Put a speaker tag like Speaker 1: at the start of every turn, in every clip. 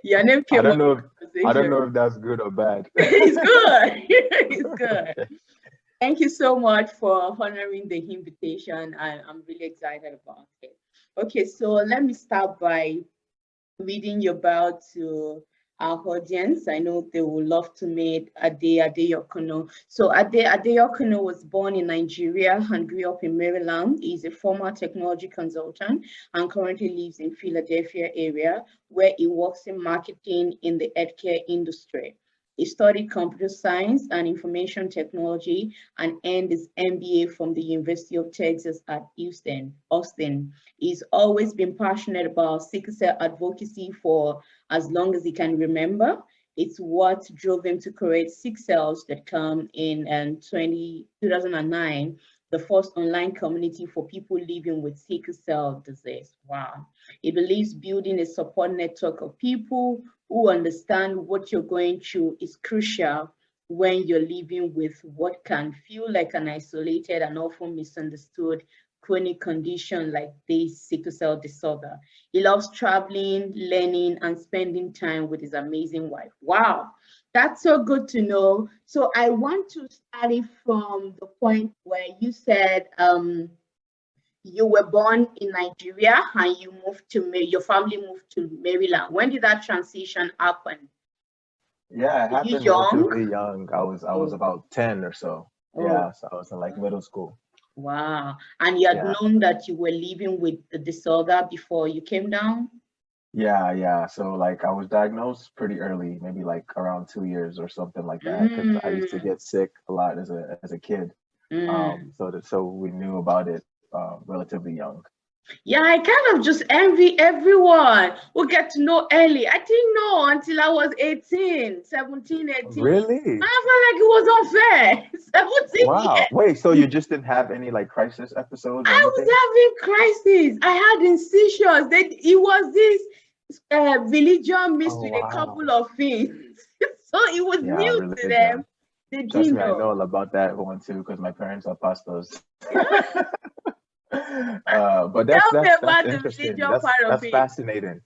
Speaker 1: Your name
Speaker 2: I
Speaker 1: came
Speaker 2: don't
Speaker 1: up
Speaker 2: know.
Speaker 1: in
Speaker 2: I don't
Speaker 1: conversation.
Speaker 2: know if that's good or bad.
Speaker 1: It's good. It's good.
Speaker 2: Okay.
Speaker 1: Thank you so much for honoring the invitation. I'm really excited about it. Okay, so let me start by reading your bio to our audience. I know they would love to meet Ade Adeyokunnu. So Ade Adeyokunnu was born in Nigeria and grew up in Maryland. He's a former technology consultant and currently lives in Philadelphia area where he works in marketing in the healthcare industry. He studied computer science and information technology and earned his MBA from the University of Texas at Houston, Austin. He's always been passionate about sickle cell advocacy for as long as he can remember. It's what drove him to create Sick Cells that come in 2009, the first online community for people living with sickle cell disease. Wow. He believes building a support network of people who understand what you're going through is crucial when you're living with what can feel like an isolated and often misunderstood chronic condition like this sickle cell disorder. He loves traveling, learning, and spending time with his amazing wife. Wow, that's so good to know. So I want to start it from the point where you said you were born in Nigeria and you moved to your family moved to Maryland. When did that transition happen?
Speaker 2: Yeah, it
Speaker 1: Were you
Speaker 2: happened
Speaker 1: young?
Speaker 2: relatively young. I was
Speaker 1: Oh,
Speaker 2: about 10 or so.
Speaker 1: oh,
Speaker 2: Yeah, so I was in like middle school.
Speaker 1: wow. And you had
Speaker 2: Yeah.
Speaker 1: known that you were living with the disorder before you came down?
Speaker 2: Yeah, yeah. So like I was diagnosed pretty early, maybe like around 2 years or something like that, because I used to
Speaker 1: Mm,
Speaker 2: get sick a lot as a kid.
Speaker 1: mm.
Speaker 2: So we knew about it relatively young.
Speaker 1: Yeah, I kind of just envy everyone who get to know early. I didn't know until I was 18, 17, 18.
Speaker 2: Really?
Speaker 1: I felt like it was unfair. 17
Speaker 2: Wow.
Speaker 1: years.
Speaker 2: Wait, so you just didn't have any like crisis episodes or
Speaker 1: I was
Speaker 2: anything?
Speaker 1: having crisis. I had incisions. It was this religion mixed
Speaker 2: Oh,
Speaker 1: with a couple
Speaker 2: wow.
Speaker 1: of things. So it was
Speaker 2: Yeah,
Speaker 1: new to them.
Speaker 2: religion.
Speaker 1: They
Speaker 2: Trust
Speaker 1: didn't
Speaker 2: me, I
Speaker 1: know.
Speaker 2: know all about that one too, because my parents are pastors. But
Speaker 1: Tell me
Speaker 2: that's
Speaker 1: about the
Speaker 2: interesting.
Speaker 1: religion
Speaker 2: That's
Speaker 1: part of
Speaker 2: that's
Speaker 1: it.
Speaker 2: fascinating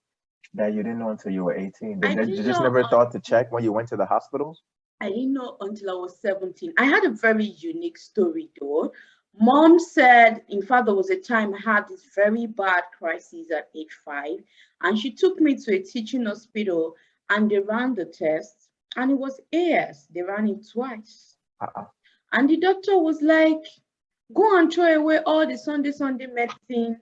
Speaker 2: that you didn't know until you were 18.
Speaker 1: I
Speaker 2: Then you
Speaker 1: didn't
Speaker 2: just
Speaker 1: know
Speaker 2: never thought to check when you went to the hospitals?
Speaker 1: I didn't know until I was 17. I had a very unique story though. Mom said, in fact, there was a time I had this very bad crisis at age 5, and she took me to a teaching hospital and they ran the test, and it was AS. They ran it twice.
Speaker 2: Uh-uh.
Speaker 1: And the doctor was like, go and throw away all the Sunday medicine.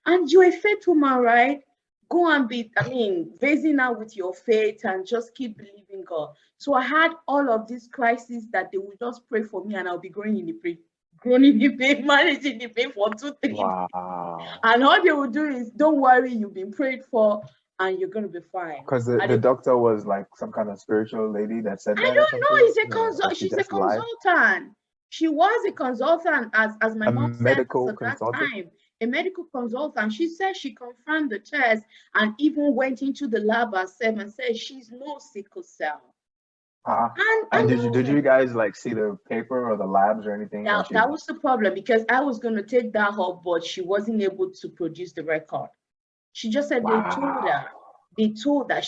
Speaker 1: And you're a faith woman, right? Go and be, I mean, raising out with your faith and just keep believing God. So I had all of these crises that they would just pray for me and I'll be growing in the pain, growing in the pain, managing the pain for 2, 3 days.
Speaker 2: Wow.
Speaker 1: And all they will do is, don't worry, you've been prayed for and you're going to be fine.
Speaker 2: Because the
Speaker 1: And
Speaker 2: doctor was like some kind of spiritual lady that said
Speaker 1: I
Speaker 2: that or
Speaker 1: don't know.
Speaker 2: something, or she
Speaker 1: She's a
Speaker 2: just lied.
Speaker 1: consultant. She was a consultant, as my
Speaker 2: A
Speaker 1: mom said
Speaker 2: medical
Speaker 1: at that
Speaker 2: consultant?
Speaker 1: time, a medical consultant. She said she confirmed the test and even went into the lab herself and said she's no sickle cell.
Speaker 2: Uh-uh.
Speaker 1: And
Speaker 2: And did you guys like see the paper or the labs or anything when she
Speaker 1: that was the problem because I was going to take that up, but she wasn't able to produce the record. She just said they told
Speaker 2: wow.
Speaker 1: her. They told her.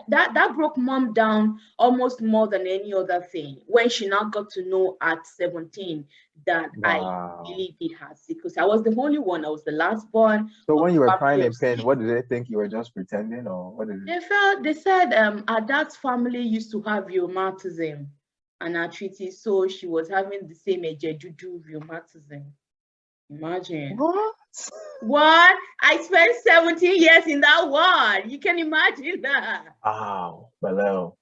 Speaker 1: That broke mom down almost more than any other thing. When she now got to know at 17 that I
Speaker 2: Wow.
Speaker 1: really did have sickle cell. I was the only one. I was the last born
Speaker 2: So
Speaker 1: of
Speaker 2: when
Speaker 1: a
Speaker 2: you were crying
Speaker 1: family of
Speaker 2: in pain,
Speaker 1: 6.
Speaker 2: what did they think you were just pretending or what did
Speaker 1: They said our dad's family used to have rheumatism and arthritis, so she was having the same ejedudu rheumatism. Imagine.
Speaker 2: what?
Speaker 1: What? I spent 17 years in that ward. You can imagine that.
Speaker 2: Wow, Belel,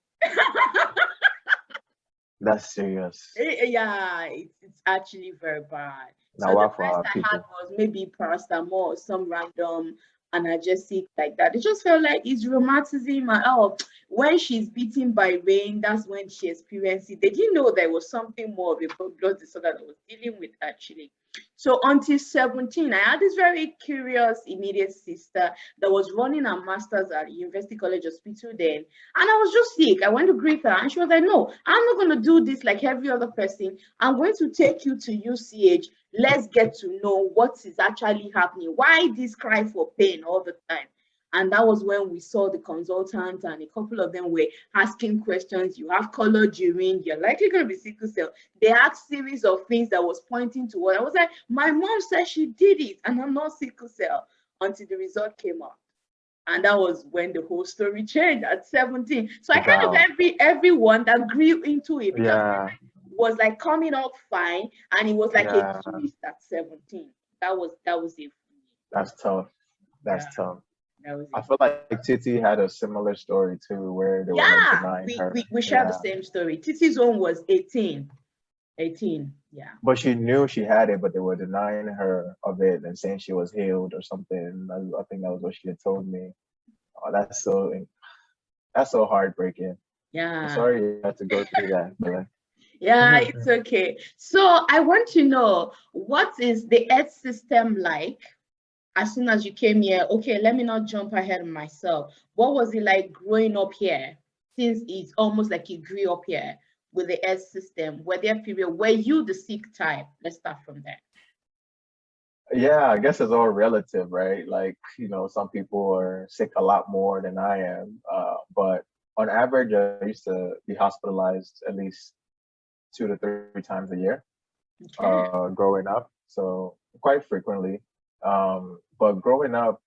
Speaker 2: that's serious.
Speaker 1: Yeah, it's actually very bad. So
Speaker 2: Now,
Speaker 1: the
Speaker 2: what for
Speaker 1: best
Speaker 2: our
Speaker 1: I had
Speaker 2: people?
Speaker 1: was maybe paracetamol or some random analgesic like that. It just felt like it's rheumatism. And oh, when she's beaten by rain, that's when she experienced it. They didn't know there was something more of a blood disorder that I was dealing with actually. So until 17, I had this very curious immediate sister that was running her master's at University College Hospital then. And I was just sick. I went to greet her and she was like, no, I'm not going to do this like every other person. I'm going to take you to UCH. Let's get to know what is actually happening. Why this cry for pain all the time? And that was when we saw the consultant, and a couple of them were asking questions. You have colored urine, you're likely going to be sickle cell. They asked series of things that was pointing to what I was like, my mom said she did it, and I'm not sickle cell, until the result came out. And that was when the whole story changed at 17. So I kind of
Speaker 2: Wow.
Speaker 1: envy everyone that grew into it, because
Speaker 2: Yeah.
Speaker 1: was like coming out fine, and it was like a
Speaker 2: Yeah.
Speaker 1: twist at 17. That was it for me.
Speaker 2: That's tough.
Speaker 1: Yeah,
Speaker 2: That's tough.
Speaker 1: that was
Speaker 2: I
Speaker 1: it.
Speaker 2: feel like Titi had a similar story too, where they were like
Speaker 1: Yeah,
Speaker 2: denying
Speaker 1: we
Speaker 2: her.
Speaker 1: we, we share the
Speaker 2: Yeah.
Speaker 1: same story. Titi's own was 18. 18. Yeah.
Speaker 2: But she knew she had it, but they were denying her of it and saying she was healed or something. I think that was what she had told me. Oh, that's so heartbreaking. I'm
Speaker 1: Yeah.
Speaker 2: sorry you had to go through that, but
Speaker 1: Yeah, it's okay. So I want to know, what is the earth system like as soon as you came here? Okay, let me not jump ahead of myself. What was it like growing up here? Since it's almost like you grew up here with the earth system, were you the sick type? Let's start from there.
Speaker 2: yeah, I guess it's all relative, right? Like, some people are sick a lot more than I am. But on average, I used to be hospitalized at least 2 to 3 times a year,
Speaker 1: Okay.
Speaker 2: growing up. So quite frequently. But growing up,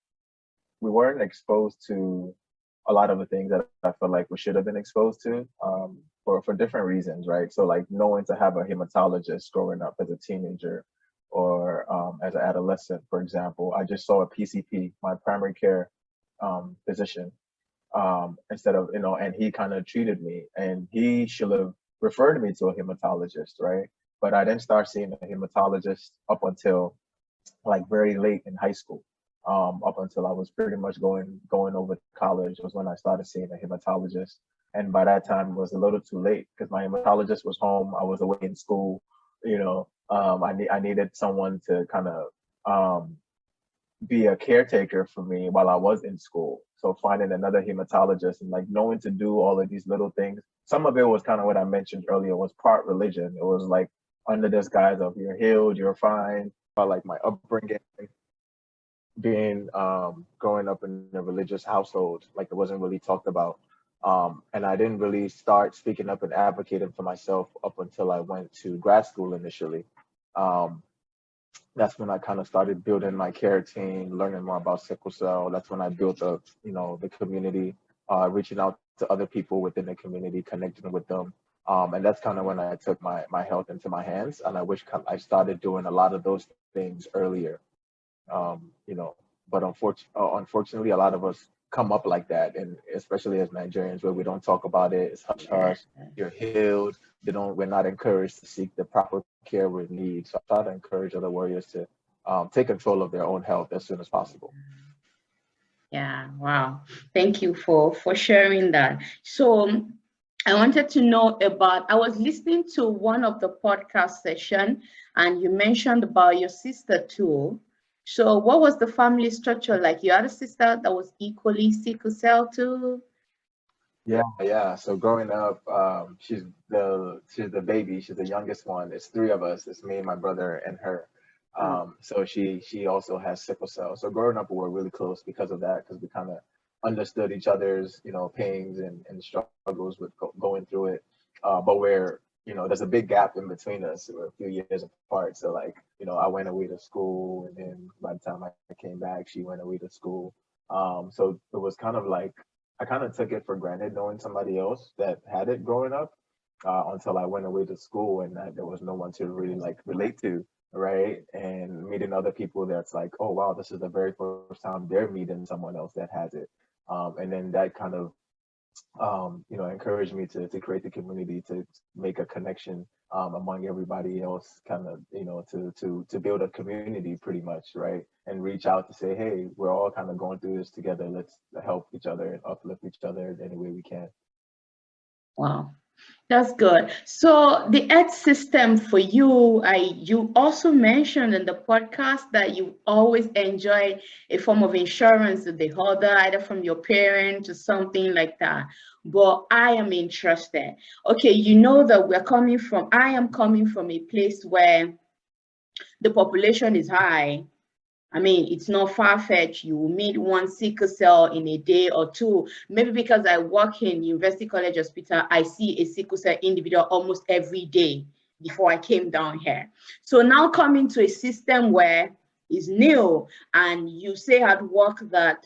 Speaker 2: we weren't exposed to a lot of the things that I feel like we should have been exposed to, for different reasons, right? So like knowing to have a hematologist growing up as a teenager or as an adolescent, for example, I just saw a PCP, my primary care physician, instead of, and he kind of treated me, and he should have referred me to a hematologist, right? But I didn't start seeing a hematologist up until like very late in high school. Up until I was pretty much going over to college was when I started seeing a hematologist. And by that time, it was a little too late because my hematologist was home. I was away in school. I needed someone to kind of be a caretaker for me while I was in school. So finding another hematologist and like knowing to do all of these little things. Some of it was kind of what I mentioned earlier, was part religion. It was like under this guise of you're healed, you're fine. But like my upbringing, being growing up in a religious household, like it wasn't really talked about. And I didn't really start speaking up and advocating for myself up until I went to grad school initially. Um, that's when I kind of started building my care team, learning more about sickle cell. That's when I built up, the community, reaching out to other people within the community, connecting with them. And that's kind of when I took my health into my hands. And I wish I started doing a lot of those things earlier. um, you know, but unfortunately, a lot of us come up like that, and especially as Nigerians, where we don't talk about it, it's hush
Speaker 1: Yeah.
Speaker 2: hush. You're healed. We're not encouraged to seek the proper care we need. So I try to encourage other warriors to take control of their own health as soon as possible.
Speaker 1: Yeah, wow. Thank you for sharing that. So I wanted to know about, I was listening to one of the podcast session, and you mentioned about your sister too. So what was the family structure like? You had a sister that was equally sickle cell too?
Speaker 2: Yeah, yeah. So growing up, she's the baby. She's the youngest one. It's three of us. It's me, my brother, and her.
Speaker 1: Oh,
Speaker 2: So she also has sickle cell. So growing up, we were really close because of that, because we kind of understood each other's, pains and struggles with going through it. But there's a big gap in between us. We're a few years apart. So like, I went away to school, and then by the time I came back, she went away to school. So it was kind of like I kind of took it for granted knowing somebody else that had it growing up, until I went away to school, and that there was no one to really like relate to, right? And meeting other people that's like, oh wow, this is the very first time they're meeting someone else that has it. And then that kind of encouraged me to create the community, to make a connection among everybody else, kind of, to build a community pretty much, right? And reach out to say, hey, we're all kind of going through this together. Let's help each other and uplift each other any way we can.
Speaker 1: wow. That's good. So the earth system for you, you also mentioned in the podcast that you always enjoy a form of insurance with the other, either from your parents or something like that. But I am interested. Okay, you know that I am coming from a place where the population is high, I mean, it's not far-fetched. You will meet one sickle cell in a day or two. Maybe because I work in University College Hospital, I see a sickle cell individual almost every day before I came down here. So now coming to a system where it's new, and you say at work that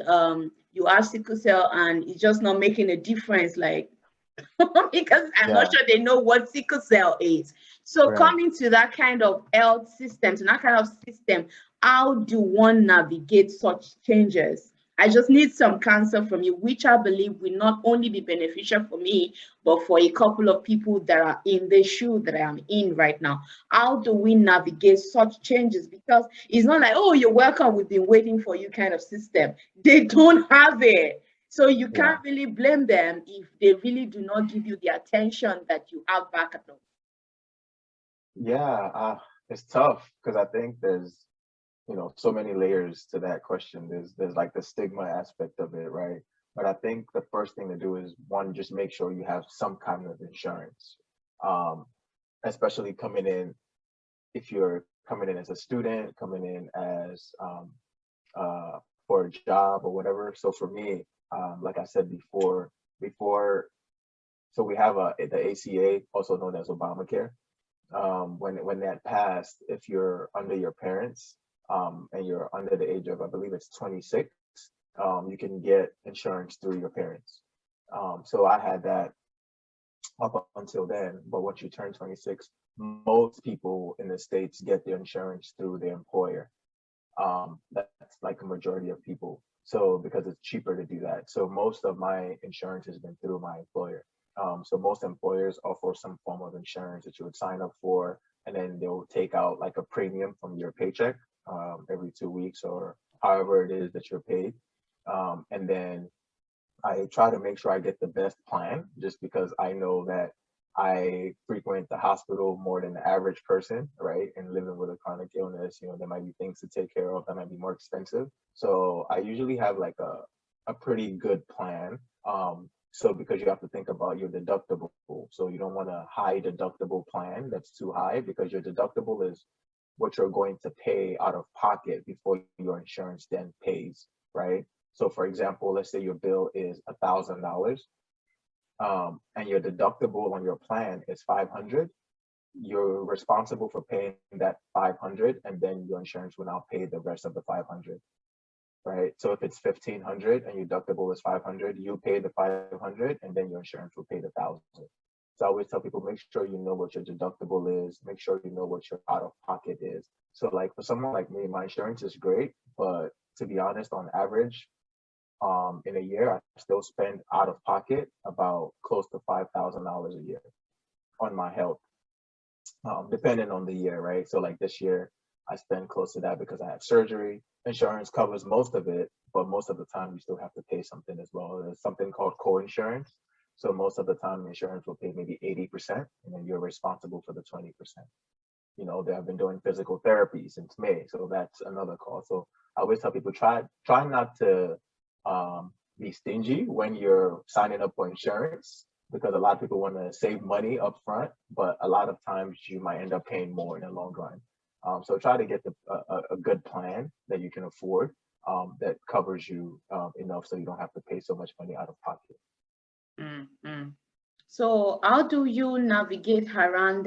Speaker 1: you have sickle cell and it's just not making a difference, like because I'm not
Speaker 2: Yeah,
Speaker 1: sure they know what sickle cell is. So
Speaker 2: right.
Speaker 1: coming to that kind of health system, to that kind of system, how do one navigate such changes? I just need some counsel from you, which I believe will not only be beneficial for me, but for a couple of people that are in the shoe that I am in right now. How do we navigate such changes? Because it's not like, oh, you're welcome, we've been waiting for you kind of system. They don't have it. So you
Speaker 2: Yeah,
Speaker 1: can't really blame them if they really do not give you the attention that you have back at home.
Speaker 2: yeah. It's tough because I think there's, so many layers to that question. There's like the stigma aspect of it, right? But I think the first thing to do is one, just make sure you have some kind of insurance. Um, Especially coming in, if you're coming in as a student, coming in as uh, for a job or whatever. So for me, like I said before, so we have the ACA, also known as Obamacare. When that passed, if you're under your parents, and you're under the age of, I believe it's 26, you can get insurance through your parents. So I had that up until then, but once you turn 26, most people in the States get their insurance through their employer. That's like a majority of people. So because it's cheaper to do that. So most of my insurance has been through my employer. So most employers offer some form of insurance that you would sign up for, and then they'll take out like a premium from your paycheck every 2 weeks or however it is that you're paid. And then I try to make sure I get the best plan just because I know that I frequent the hospital more than the average person, right? And living with a chronic illness, there might be things to take care of that might be more expensive. So I usually have like a pretty good plan. So because you have to think about your deductible. So you don't want a high deductible plan that's too high because your deductible is what you're going to pay out of pocket before your insurance then pays, right? So for example, let's say your bill is $1,000, and your deductible on your plan is 500. You're responsible for paying that 500, and then your insurance will now pay the rest of the 500, right? So if it's 1,500 and your deductible is 500, you pay the 500, and then your insurance will pay the 1,000. So I always tell people, make sure you know what your deductible is, make sure you know what your out of pocket is. So like for someone like me, my insurance is great, but to be honest, on average, in a year, I still spend out of pocket about close to $5,000 a year on my health, depending on the year, right? So like this year, I spend close to that because I had surgery. Insurance covers most of it, but most of the time you still have to pay something as well. There's something called co-insurance. So most of the time, insurance will pay maybe 80%, and then you're responsible for the 20%. They have been doing physical therapy since May, so that's another cost. So I always tell people try not to be stingy when you're signing up for insurance because a lot of people want to save money up front, but a lot of times you might end up paying more in the long run. So try to get a good plan that you can afford, that covers you enough so you don't have to pay so much money out of pocket.
Speaker 1: Mm-hmm. So how do you navigate around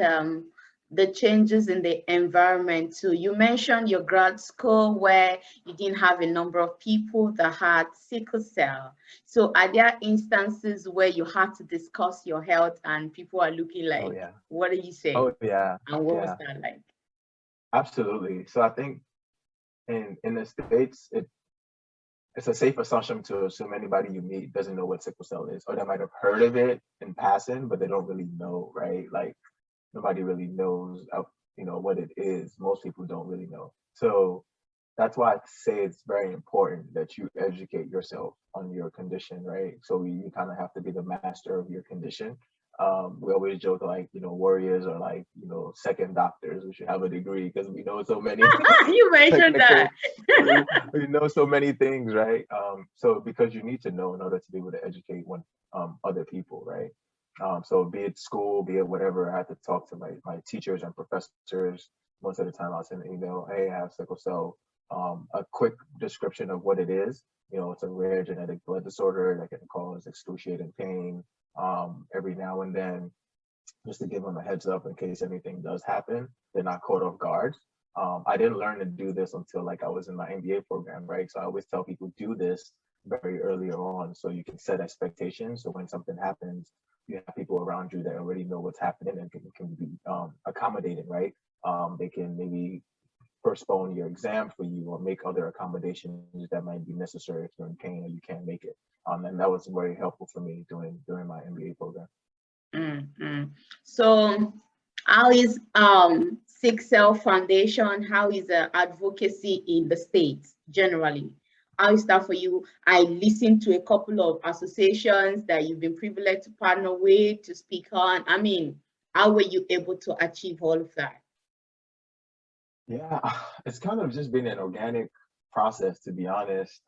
Speaker 1: the changes in the environment? So you mentioned your grad school where you didn't have a number of people that had sickle cell. So are there instances where you had to discuss your health and people are looking
Speaker 2: Oh
Speaker 1: like,
Speaker 2: yeah.
Speaker 1: what are you saying?
Speaker 2: Oh yeah.
Speaker 1: And what was
Speaker 2: Yeah.
Speaker 1: that like?
Speaker 2: Absolutely. So I think in the States, it's a safe assumption to assume anybody you meet doesn't know what sickle cell is, or they might have heard of it in passing, but they don't really know, right? Like nobody really knows, what it is. Most people don't really know. So that's why I say it's very important that you educate yourself on your condition, right? So you kind of have to be the master of your condition. We always joke like, warriors are like, second doctors. We should have a degree because we know so many
Speaker 1: You mentioned that.
Speaker 2: technical, we know so many things, right? So because you need to know in order to be able to educate other people, right? So be it school, be it whatever, I had to talk to my teachers and professors. Most of the time I'll send an email, hey, I have sickle cell. a quick description of what it is. You know, it's a rare genetic blood disorder that can cause excruciating pain every now and then, just to give them a heads up in case anything does happen, they're not caught off guard. I didn't learn to do this until like I was in my MBA program, right? So I always tell people do this very earlier on so you can set expectations. So when something happens, you have people around you that already know what's happening and can be accommodating, right? They can maybe postpone your exam for you or make other accommodations that might be necessary if you're in pain or you can't make it. And that was very helpful for me during my MBA program.
Speaker 1: Mm-hmm. So how is Sickle Foundation, how is advocacy in the States generally? How is that for you? I listened to a couple of associations that you've been privileged to partner with, to speak on. I mean, how were you able to achieve all of that?
Speaker 2: Yeah, it's kind of just been an organic process, to be honest.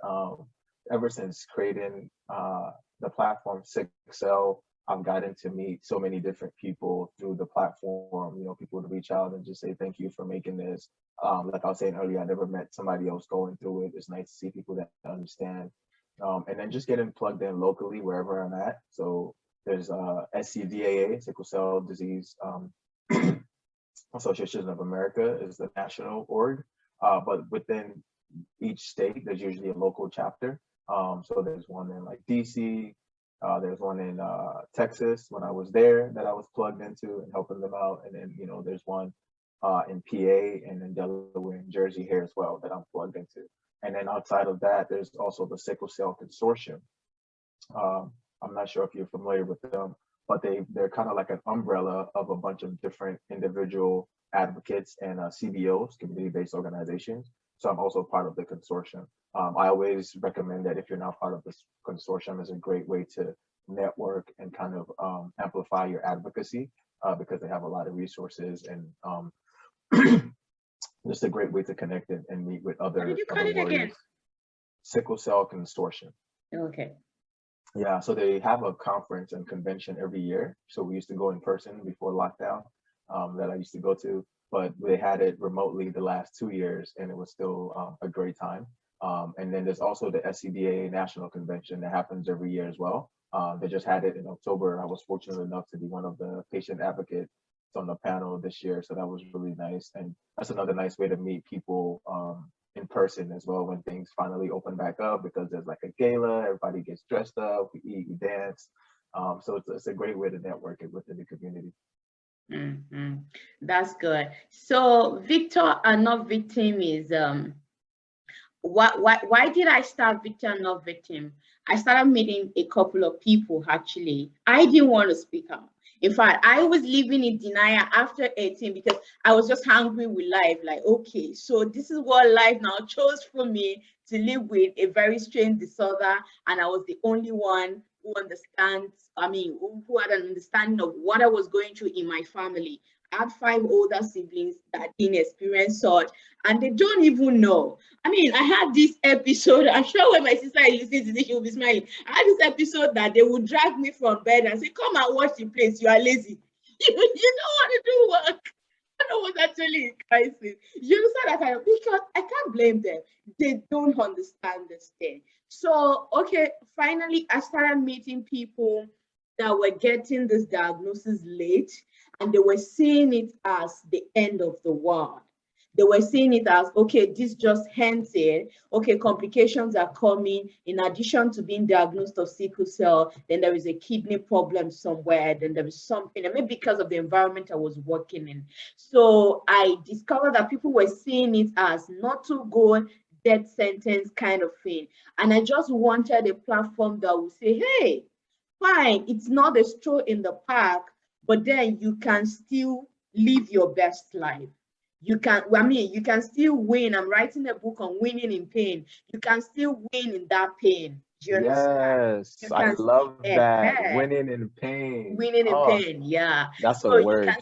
Speaker 2: Ever since creating the platform Sickle, I've gotten to meet so many different people through the platform. You know, people to reach out and just say thank you for making this. Like I was saying earlier, I never met somebody else going through it. It's nice to see people that understand. And then just getting plugged in locally wherever I'm at. So there's SCDAA, Sickle Cell Disease Association of America is the national org, but within each state, there's usually a local chapter. So there's one in like DC, there's one in Texas when I was there that I was plugged into and helping them out. And then, you know, there's one in PA and in Delaware and Jersey here as well that I'm plugged into. And then outside of that, there's also the Sickle Cell Consortium. I'm not sure if you're familiar with them, but they're kind of like an umbrella of a bunch of different individual advocates and CBOs, community-based organizations. So I'm also part of the consortium. I always recommend that if you're not part of this consortium, is a great way to network and kind of amplify your advocacy because they have a lot of resources and just a great way to connect and meet with other.
Speaker 1: What did you call it again?
Speaker 2: Sickle Cell Consortium.
Speaker 1: Okay.
Speaker 2: Yeah, so they have a conference and convention every year. So we used to go in person before lockdown that I used to go to, but they had it remotely the last 2 years and it was still a great time. And then there's also the SCDA National Convention that happens every year as well. They just had it in October. I was fortunate enough to be one of the patient advocates on the panel this year. So that was really nice. And that's another nice way to meet people in person as well when things finally open back up, because there's like a gala, everybody gets dressed up, we eat, we dance. So it's a great way to network it within the community.
Speaker 1: Mm-hmm. That's good. So Victor and Not Victim is why did I start Victor and Not Victim? I started meeting a couple of people actually. I didn't want to speak out. In fact, I was living in denial after 18 because I was just hungry with life. Like, okay, so this is what life now chose for me, to live with a very strange disorder. And I was the only one who understands, who had an understanding of what I was going through in my family. I had 5 older siblings that didn't experience such, and they don't even know. I had this episode, I'm sure when my sister is listening to this, she'll be smiling. I had this episode that they would drag me from bed and say, come and watch the place, you are lazy. You don't want to do work. I know what's actually in crisis. You understand that kind of, because I can't blame them. They don't understand this thing. So, okay, finally, I started meeting people that were getting this diagnosis late, and they were seeing it as the end of the world. They were seeing it as, okay, this just ends here. Okay, complications are coming. In addition to being diagnosed of sickle cell, then there is a kidney problem somewhere. Then there is something, and maybe because of the environment I was working in. So I discovered that people were seeing it as not too good, death sentence kind of thing. And I just wanted a platform that would say, hey, fine, it's not a stroll in the park, but then you can still live your best life. You can, you can still win. I'm writing a book on winning in pain. You can still win in that pain. Do you understand?
Speaker 2: Yes, I love that. Winning in pain.
Speaker 1: Winning in pain, yeah.
Speaker 2: That's a
Speaker 1: So
Speaker 2: word.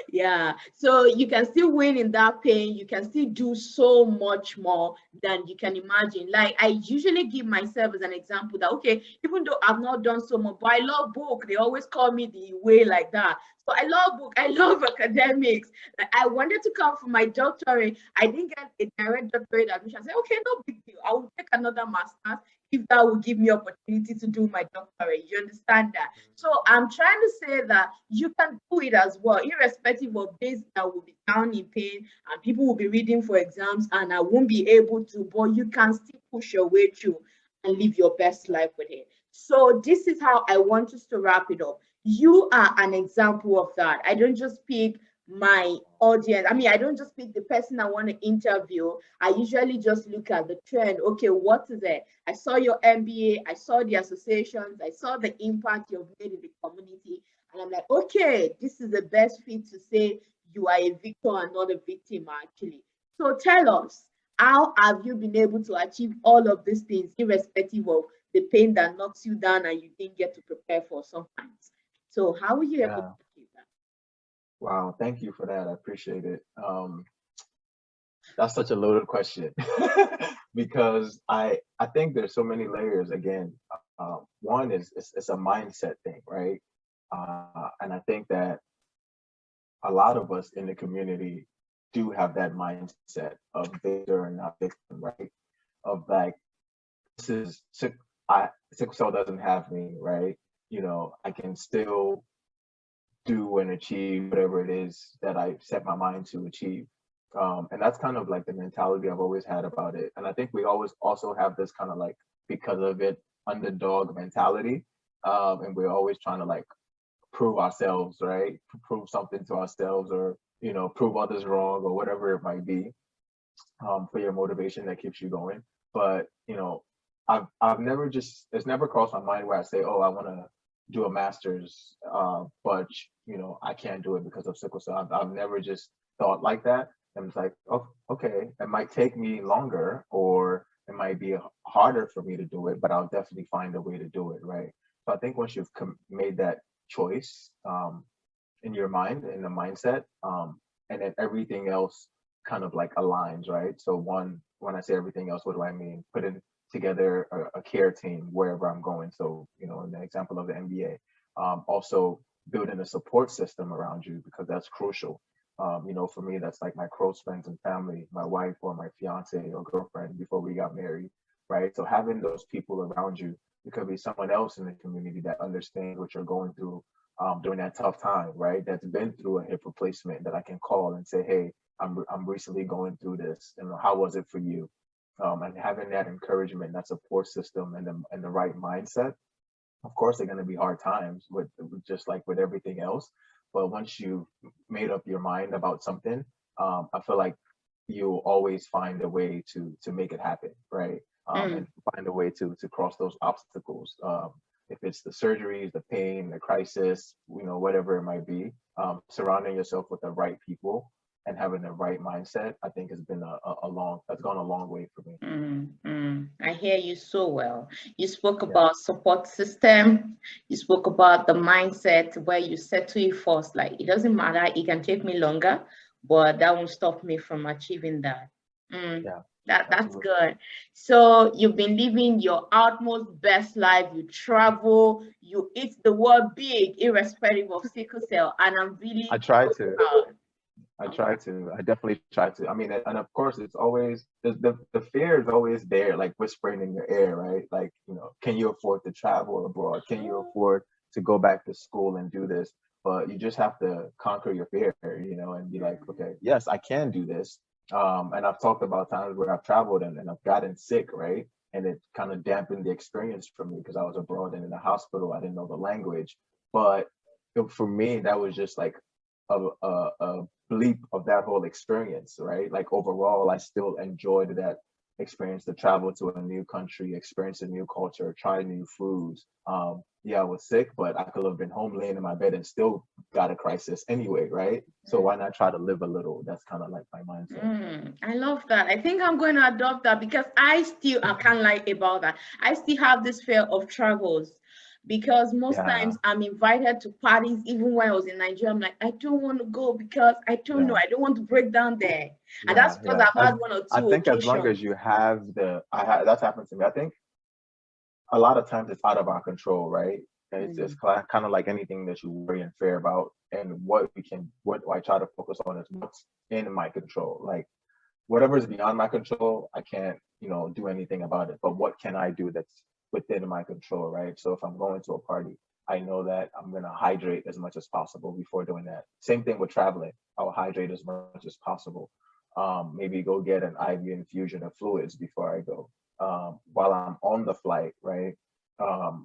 Speaker 1: Yeah, so you can still win in that pain. You can still do so much more than you can imagine. Like I usually give myself as an example that okay, even though I've not done so much, but I love book. They always call me the way like that. So I love book. I love academics. Like, I wanted to come for my doctorate. I didn't get a direct doctorate admission. I said, okay, no big deal. I will take another master's if that will give me opportunity to do my doctorate. You understand that? So I'm trying to say that you can do it as well, irrespective of days that will be down in pain and people will be reading for exams and I won't be able to, but you can still push your way through and live your best life with it. So this is how I want us to wrap it up. You are an example of that. I don't just pick my audience. I mean, I don't just pick the person I want to interview. I usually just look at the trend. Okay, what is it? I saw your MBA, I saw the associations, I saw the impact you've made in the community. And I'm like, okay, this is the best fit to say you are a victor and not a victim, actually. So tell us, how have you been able to achieve all of these things, irrespective of the pain that knocks you down and you didn't get to prepare for sometimes? So how were you able to
Speaker 2: Yeah.
Speaker 1: achieve that?
Speaker 2: Wow. Thank you for that. I appreciate it. That's such a loaded question because I think there's so many layers. Again, one is it's a mindset thing, right? And I think that a lot of us in the community do have that mindset of victor and not victim, right? Of like, this is sickle cell doesn't have me, right? I can still do and achieve whatever it is that I set my mind to achieve. And that's kind of like the mentality I've always had about it. And I think we always also have this kind of like, because of it, underdog mentality. And we're always trying to like prove ourselves, right? Prove something to ourselves or, prove others wrong or whatever it might be, for your motivation that keeps you going. But, I've never it's never crossed my mind where I say, oh, I want to do a master's, but, I can't do it because of sickle cell. I've never just thought like that. And it's like, oh, okay, it might take me longer or it might be harder for me to do it, but I'll definitely find a way to do it, right? So I think once you've made that choice, in your mind, in the mindset, and then everything else kind of like aligns, right? So when I say everything else, what do I mean? Putting together a care team wherever I'm going. So, in the example of the MBA, also building a support system around you because that's crucial. For me, that's like my close friends and family, my wife or my fiance or girlfriend before we got married, right? So having those people around you, it could be someone else in the community that understands what you're going through, during that tough time, right? That's been through a hip replacement that I can call and say, hey, I'm recently going through this. How was it for you? And having that encouragement, that support system, and the right mindset. Of course, they're going to be hard times with just like with everything else. But once you've made up your mind about something, I feel like you'll always find a way to make it happen, right? And
Speaker 1: Mm.
Speaker 2: find a way to cross those obstacles. If it's the surgeries, the pain, the crisis, whatever it might be, surrounding yourself with the right people and having the right mindset, I think has been that's gone a long way for me.
Speaker 1: I hear you so well. You spoke
Speaker 2: Yeah.
Speaker 1: about support system. You spoke about the mindset where you settle it first. Like it doesn't matter. It can take me longer, but that won't stop me from achieving that. Mm,
Speaker 2: Yeah,
Speaker 1: that's
Speaker 2: absolutely.
Speaker 1: good. So you've been living your utmost best life. You travel. You eat the world big, irrespective of sickle cell, and I'm
Speaker 2: I
Speaker 1: really
Speaker 2: try
Speaker 1: so
Speaker 2: to.
Speaker 1: proud.
Speaker 2: I
Speaker 1: I'm
Speaker 2: try to. I definitely try to. I mean, and of course, it's always the fear is always there, like whispering in your ear, right? Like, can you afford to travel abroad? Can you afford to go back to school and do this? But you just have to conquer your fear, and be like,
Speaker 1: proud.
Speaker 2: okay, yes, I can do this. And I've talked about times where I've traveled and I've gotten sick, right? And it kind of dampened the experience for me because I was abroad and in the hospital. I didn't know the language, but for me, that was just like a bleep of that whole experience, right? Like overall, I still enjoyed that experience to travel to a new country, experience a new culture, try new foods. Yeah, I was sick, but I could have been home laying in my bed and still got a crisis anyway, right? So
Speaker 1: Mm.
Speaker 2: why not try to live a little? That's kind of like my mindset.
Speaker 1: I love that. I think I'm going to adopt that because I can't lie about that. I still have this fear of travels. because most
Speaker 2: Yeah,
Speaker 1: times I'm invited to parties, even when I was in Nigeria. I'm like, I don't want to go because I don't know,
Speaker 2: yeah,
Speaker 1: I don't want to break down there. And that's
Speaker 2: yeah,
Speaker 1: because
Speaker 2: yeah.
Speaker 1: I've
Speaker 2: As
Speaker 1: had one or
Speaker 2: I
Speaker 1: two
Speaker 2: think as long as
Speaker 1: occasions.
Speaker 2: you have that's happened to me. I think a lot of times it's out of our control, right? And it's
Speaker 1: Mm,
Speaker 2: kind of like anything that you worry and fear about. And what I try to focus on is what's in my control. Like whatever is beyond my control, I can't, do anything about it. But what can I do that's within my control, right? So if I'm going to a party, I know that I'm gonna hydrate as much as possible before doing that. Same thing with traveling. I'll hydrate as much as possible. Maybe go get an IV infusion of fluids before I go. While I'm on the flight, right?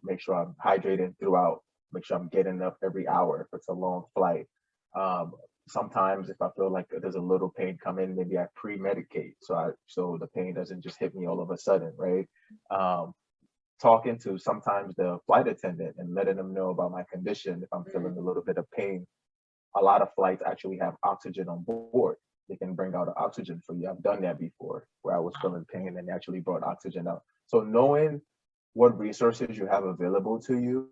Speaker 2: Make sure I'm hydrated throughout. Make sure I'm getting up every hour if it's a long flight. Um, Sometimes if I feel like there's a little pain coming, maybe I pre-medicate so the pain doesn't just hit me all of a sudden, right? Um, Talking to sometimes the flight attendant and letting them know about my condition if I'm feeling a
Speaker 1: mm.
Speaker 2: little bit of pain. A lot of flights actually have oxygen on board. They can bring out oxygen for you. I've done that before where I was feeling pain and they actually brought oxygen out. So knowing what resources you have available to you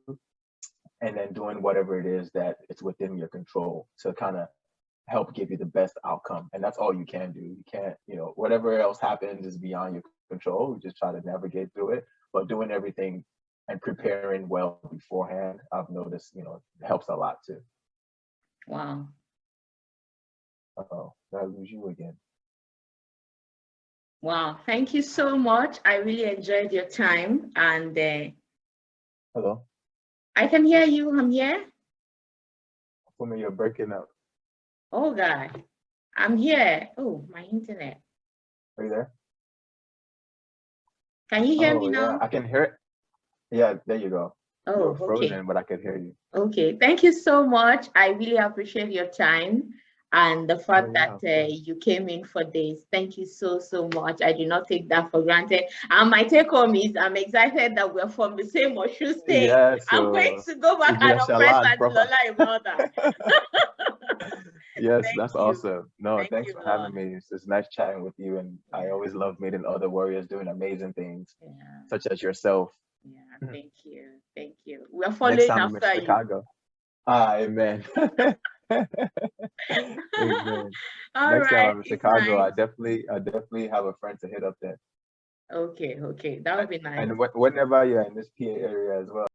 Speaker 2: and then doing whatever it is that it's within your control to kind of help give you the best outcome. And that's all you can do. You can't, whatever else happens is beyond your control. We just try to navigate through it, but doing everything and preparing well beforehand, I've noticed, helps a lot too.
Speaker 1: Wow.
Speaker 2: Oh, did I lose you again?
Speaker 1: Wow. Thank you so much. I really enjoyed your time. And
Speaker 2: Hello?
Speaker 1: I can hear you. I'm here.
Speaker 2: For me, you're breaking up.
Speaker 1: Oh, God. I'm here. Oh, my internet.
Speaker 2: Are you there?
Speaker 1: Can you hear me
Speaker 2: Oh, yeah,
Speaker 1: now?
Speaker 2: I can hear it. Yeah, there you go. You
Speaker 1: Oh,
Speaker 2: were
Speaker 1: okay.
Speaker 2: frozen, but I could hear you.
Speaker 1: Okay. Thank you so much. I really appreciate your time and the
Speaker 2: Oh,
Speaker 1: fact that
Speaker 2: yeah, of course.
Speaker 1: you came in for this. Thank you so, so much. I do not take that for granted. And my take home is I'm excited that we're from the same Oshu state.
Speaker 2: Yeah,
Speaker 1: I'm going
Speaker 2: so
Speaker 1: to go back and oppress
Speaker 2: Ibiashalan
Speaker 1: Auntie
Speaker 2: proper.
Speaker 1: Lola about that.
Speaker 2: Yes,
Speaker 1: Thank
Speaker 2: that's
Speaker 1: you.
Speaker 2: awesome. No,
Speaker 1: Thank
Speaker 2: thanks
Speaker 1: you,
Speaker 2: for
Speaker 1: Lord.
Speaker 2: having me. It's nice chatting with you, and I
Speaker 1: Yeah.
Speaker 2: always love meeting other warriors doing amazing things,
Speaker 1: Yeah.
Speaker 2: such as yourself.
Speaker 1: Yeah. Thank you. Thank you. We're
Speaker 2: Next
Speaker 1: following
Speaker 2: time I'm in
Speaker 1: after you.
Speaker 2: Chicago. Amen. Amen.
Speaker 1: All
Speaker 2: Next time
Speaker 1: right.
Speaker 2: I'm in
Speaker 1: It's
Speaker 2: Chicago,
Speaker 1: nice.
Speaker 2: I definitely have a friend to hit up there.
Speaker 1: Okay. Okay. That would be nice.
Speaker 2: And whenever you're in this PA area as well.